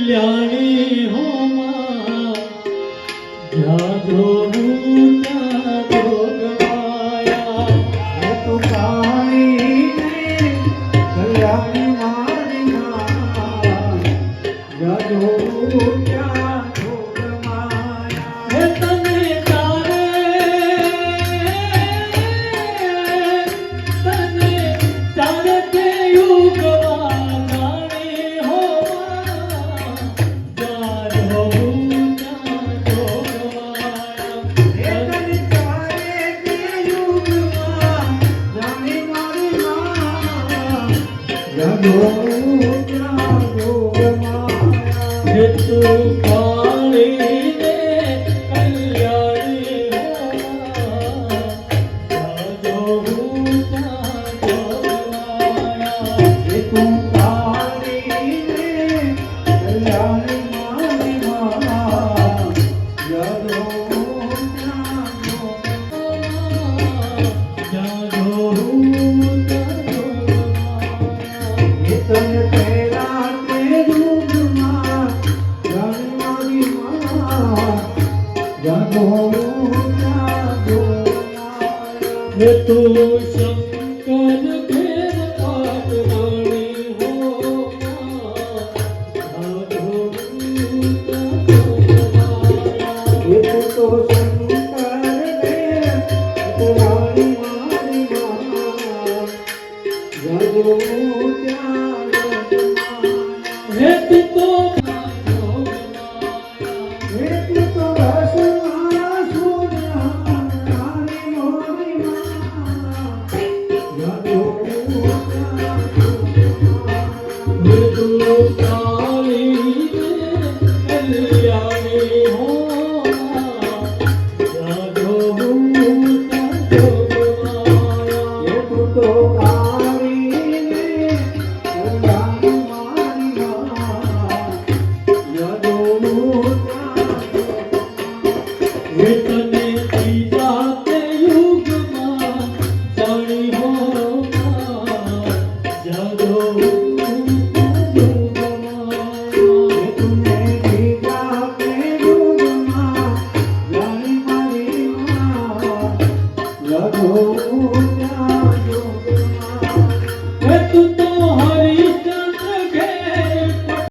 કલ્યાણી હો માં જાજો ઊંચા જોગવાયા હે તું કાળી ને કલ્યાણી મારી માં જાજો ઊંચા જોગવાયા હે તને તારે તે યુગવા જાણી હો જાજો ઊંચા જોગવાયા હે તને તારે તે યુગમાં જાણી મારી માં જાજો ઊંચા જોગવાયા હે તું કાળી ને કલ્યાણી હો જાજો ઊંચા જોગવાયા હે તું કાળી ને કલ્યાણી મારી માં જાજો ઊંચા જાજો ઊંચા જોગવાયા હે તને પહેલા તે યુગમાં જાણી મારી માં જાજો ઊંચા જોગવાયા હે તું